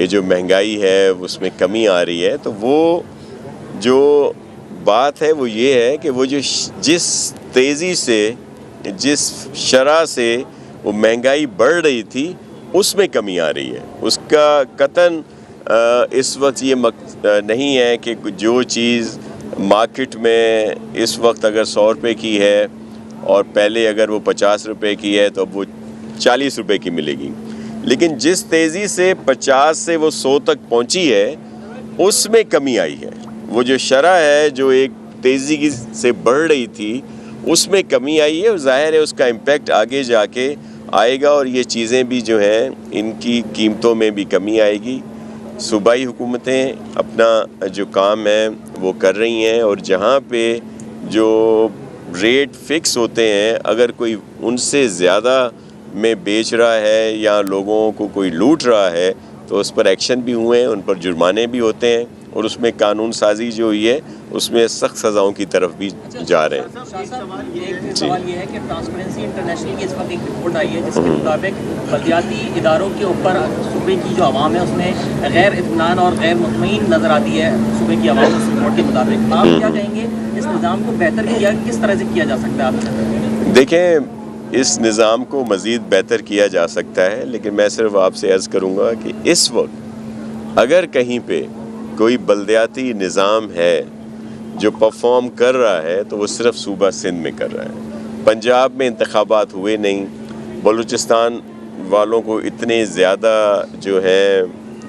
کہ جو مہنگائی ہے اس میں کمی آ رہی ہے، تو وہ جو بات ہے وہ یہ ہے کہ وہ جو جس تیزی سے، جس شرح سے وہ مہنگائی بڑھ رہی تھی اس میں کمی آ رہی ہے. اس کا قطعاً اس وقت یہ نہیں ہے کہ جو چیز مارکیٹ میں اس وقت اگر 100 روپے کی ہے اور پہلے اگر وہ 50 روپے کی ہے تو اب وہ 40 روپے کی ملے گی. لیکن جس تیزی سے 50 سے وہ 100 تک پہنچی ہے اس میں کمی آئی ہے. وہ جو شرح ہے جو ایک تیزی سے بڑھ رہی تھی اس میں کمی آئی ہے، اور ظاہر ہے اس کا امپیکٹ آگے جا کے آئے گا، اور یہ چیزیں بھی جو ہیں ان کی قیمتوں میں بھی کمی آئے گی. صوبائی حکومتیں اپنا جو کام ہے وہ کر رہی ہیں، اور جہاں پہ جو ریٹ فکس ہوتے ہیں اگر کوئی ان سے زیادہ میں بیچ رہا ہے یا لوگوں کو کوئی لوٹ رہا ہے تو اس پر ایکشن بھی ہوئے ہیں، ان پر جرمانے بھی ہوتے ہیں، اور اس میں قانون سازی جو ہوئی ہے اس میں سخت سزاؤں کی طرف بھی جا رہے ہیں. سوال یہ ہے کہ ٹرانسپیرنسی انٹرنیشنل کی اس وقت ایک رپورٹ آئی ہے جس کے مطابق بلدیاتی اداروں کے اوپر صوبے کی جو عوام ہے اس میں غیر اطمینان اور غیر مطمئن نظر آتی ہے صوبے کی عوام اس رپورٹ کے مطابق. آپ کیا کہیں گے اس نظام کو بہتر کیا کس طرح سے کیا جا سکتا ہے؟ آپ دیکھیں، اس نظام کو مزید بہتر کیا جا سکتا ہے، لیکن میں صرف آپ سے عرض کروں گا کہ اس وقت اگر کہیں پہ کوئی بلدیاتی نظام ہے جو پرفارم کر رہا ہے تو وہ صرف صوبہ سندھ میں کر رہا ہے. پنجاب میں انتخابات ہوئے نہیں، بلوچستان والوں کو اتنے زیادہ جو ہیں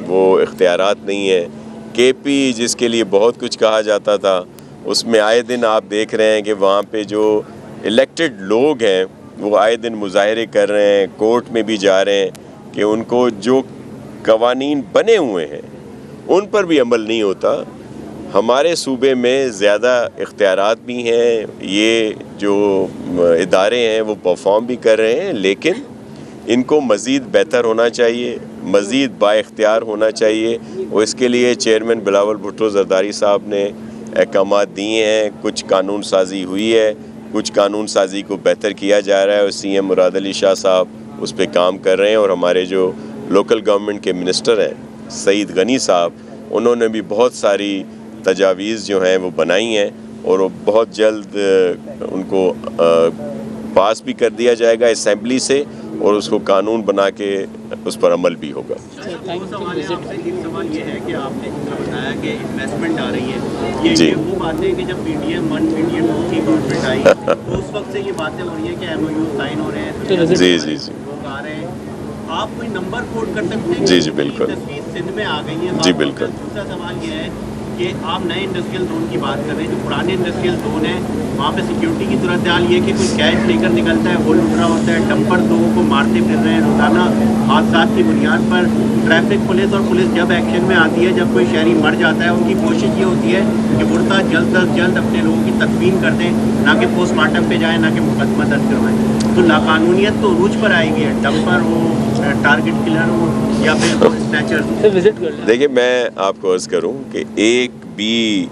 وہ اختیارات نہیں ہیں. کے پی جس کے لیے بہت کچھ کہا جاتا تھا اس میں آئے دن آپ دیکھ رہے ہیں کہ وہاں پہ جو الیکٹڈ لوگ ہیں وہ آئے دن مظاہرے کر رہے ہیں، کورٹ میں بھی جا رہے ہیں کہ ان کو جو قوانین بنے ہوئے ہیں ان پر بھی عمل نہیں ہوتا. ہمارے صوبے میں زیادہ اختیارات بھی ہیں، یہ جو ادارے ہیں وہ پرفارم بھی کر رہے ہیں، لیکن ان کو مزید بہتر ہونا چاہیے، مزید با اختیار ہونا چاہیے. اور اس کے لیے چیئرمین بلاول بھٹو زرداری صاحب نے احکامات دیے ہیں، کچھ قانون سازی ہوئی ہے، کچھ قانون سازی کو بہتر کیا جا رہا ہے، اور سی ایم مراد علی شاہ صاحب اس پہ کام کر رہے ہیں. اور ہمارے جو لوکل گورنمنٹ کے منسٹر ہیں سعید غنی صاحب، انہوں نے بھی بہت ساری تجاویز جو ہیں وہ بنائی ہیں، اور وہ بہت جلد ان کو پاس بھی کر دیا جائے گا اسمبلی سے، اور اس کو قانون بنا کے اس پر عمل بھی ہوگا. سوال یہ ہے کہ آپ نے جس طرح بتایا کہ انویسٹمنٹ آ رہی ہے، جی، یہ وہ باتیں کہ جب PDM 1 PDM 2 کی گورنمنٹ آئی تو اس وقت سے یہ باتیں ہو رہی ہیں کہ MOU سائن ہو رہے ہیں، جی جی جی لوگ آ رہے ہیں. آپ کوئی نمبر کوٹ کر سکتے ہیں؟ جی جی بالکل، تصویر سندھ میں آ گئی ہے. جی بالکل. دوسرا سوال یہ ہے کہ آپ نئے انڈسٹریل زون کی بات کر رہے ہیں، جو پرانے انڈسٹریل زون ہیں وہاں پہ سیکیورٹی کی صورتحال یہ کہ کوئی کیش لے کر نکلتا ہے وہ لوٹ رہا ہوتا ہے، ڈمپر لوگوں کو مارتے پھر رہے ہیں روزانہ. حادثات کی بنیاد پر ٹریفک پولیس اور پولیس جب ایکشن میں آتی ہے، جب کوئی شہری مر جاتا ہے، ان کی کوشش یہ ہوتی ہے کہ مردہ جلد از جلد اپنے لوگوں کی تدفین کر دیں، نہ کہ پوسٹ مارٹم پہ جائیں، نہ کہ مقدمہ درج کروائیں. تو لاقانونیت تو عروج پر آئے گی ہے، ڈمپر ہو، ٹارگٹ کلر ہو، یا پھر اسنیچر. دیکھیں، میں آپ کو عرض کروں کہ ایک بھی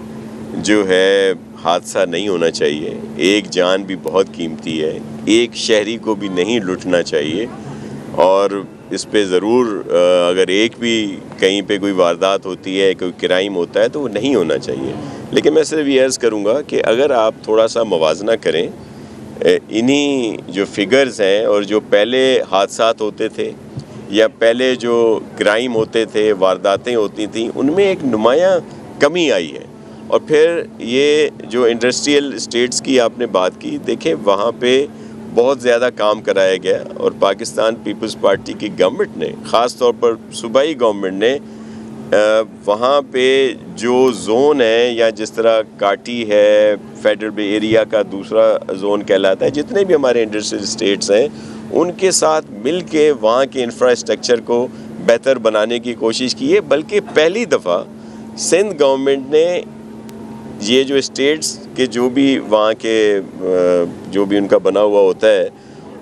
جو ہے حادثہ نہیں ہونا چاہیے. ایک جان بھی بہت قیمتی ہے، ایک شہری کو بھی نہیں لٹنا چاہیے. اور اس پہ ضرور اگر ایک بھی کہیں پہ کوئی واردات ہوتی ہے، کوئی کرائم ہوتا ہے تو وہ نہیں ہونا چاہیے. لیکن میں صرف یہ عرض کروں گا کہ اگر آپ تھوڑا سا موازنہ کریں انہی جو فگرز ہیں اور جو پہلے حادثات ہوتے تھے یا پہلے جو کرائم ہوتے تھے، وارداتیں ہوتی تھیں، ان میں ایک نمایاں کمی آئی ہے. اور پھر یہ جو انڈسٹریل اسٹیٹس کی آپ نے بات کی، دیکھیں وہاں پہ بہت زیادہ کام کرایا گیا، اور پاکستان پیپلز پارٹی کی گورنمنٹ نے، خاص طور پر صوبائی گورنمنٹ نے، وہاں پہ جو زون ہے یا جس طرح کاٹی ہے فیڈرل ایریا کا دوسرا زون کہلاتا ہے، جتنے بھی ہمارے انڈسٹریل اسٹیٹس ہیں ان کے ساتھ مل کے وہاں کے انفراسٹرکچر کو بہتر بنانے کی کوشش کی ہے. بلکہ پہلی دفعہ سندھ گورنمنٹ نے یہ جو اسٹیٹس کے جو بھی وہاں کے جو بھی ان کا بنا ہوا ہوتا ہے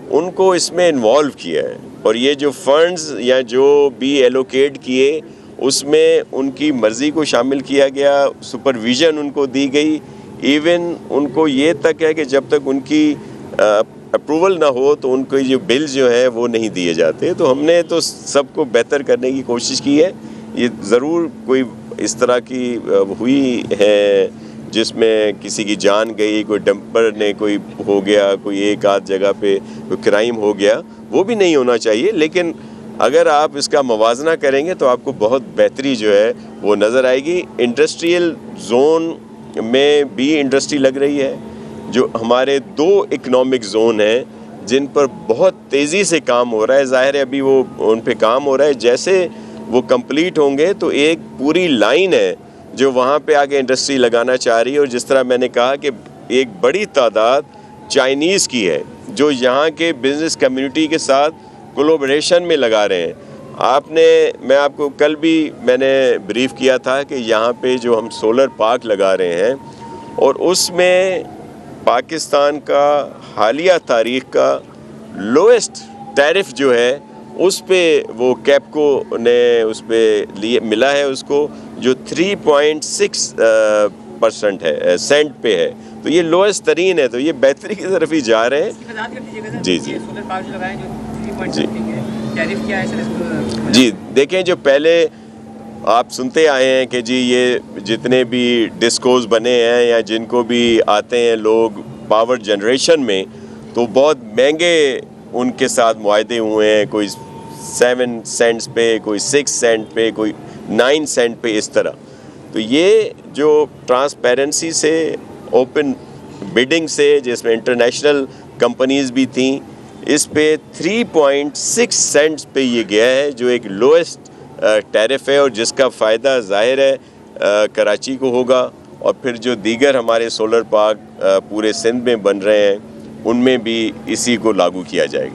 ان کو اس میں انوالو کیا ہے. اور یہ جو فنڈز یا جو بھی ایلوکیٹ کیے اس میں ان کی مرضی کو شامل کیا گیا، سپرویژن ان کو دی گئی. ایون ان کو یہ تک ہے کہ جب تک ان کی اپروول نہ ہو تو ان کو جو بلز جو ہیں وہ نہیں دیے جاتے. تو ہم نے تو سب کو بہتر کرنے کی کوشش کی ہے. یہ ضرور کوئی اس طرح کی ہوئی ہے جس میں کسی کی جان گئی, کوئی ڈمپر نے کوئی ہو گیا, کوئی ایک آدھ جگہ پہ کوئی کرائم ہو گیا, وہ بھی نہیں ہونا چاہیے. لیکن اگر آپ اس کا موازنہ کریں گے تو آپ کو بہت بہتری جو ہے وہ نظر آئے گی. انڈسٹریل زون میں بھی انڈسٹری لگ رہی ہے. جو ہمارے 2 اکنامک زون ہیں جن پر بہت تیزی سے کام ہو رہا ہے, ظاہر ہے ابھی وہ ان پہ کام ہو رہا ہے, جیسے وہ کمپلیٹ ہوں گے تو ایک پوری لائن ہے جو وہاں پہ آگے انڈسٹری لگانا چاہ رہی ہے. اور جس طرح میں نے کہا کہ ایک بڑی تعداد چائنیز کی ہے جو یہاں کے بزنس کمیونٹی کے ساتھ کولیبریشن میں لگا رہے ہیں. میں آپ کو کل بھی میں نے بریف کیا تھا کہ یہاں پہ جو ہم سولر پارک لگا رہے ہیں اور اس میں پاکستان کا حالیہ تاریخ کا لویسٹ ٹیرف جو ہے اس پہ وہ کیپکو نے اس پہ لیے ملا ہے اس کو, جو 3.6% ہے سینٹ پہ ہے. تو یہ لویسٹ ترین ہے, تو یہ بہتری کی طرف ہی جا رہے ہیں. جی جی جی دیکھیں, جو پہلے آپ سنتے آئے ہیں کہ جی یہ جتنے بھی ڈسکوز بنے ہیں یا جن کو بھی آتے ہیں لوگ پاور جنریشن میں, تو بہت مہنگے ان کے ساتھ معاہدے ہوئے ہیں, کوئی 7 سینٹس پہ, کوئی 6 سینٹ پہ, کوئی 9 سینٹ پہ, اس طرح. تو یہ جو ٹرانسپیرنسی سے, اوپن بڈنگ سے, جس میں انٹرنیشنل کمپنیز بھی تھیں, اس پہ 3.6 سینٹس پہ یہ گیا ہے جو ایک لویسٹ ٹیرف ہے, اور جس کا فائدہ ظاہر ہے کراچی کو ہوگا, اور پھر جو دیگر ہمارے سولر پارک پورے سندھ میں بن رہے ہیں ان میں بھی اسی کو لاگو کیا جائے گا.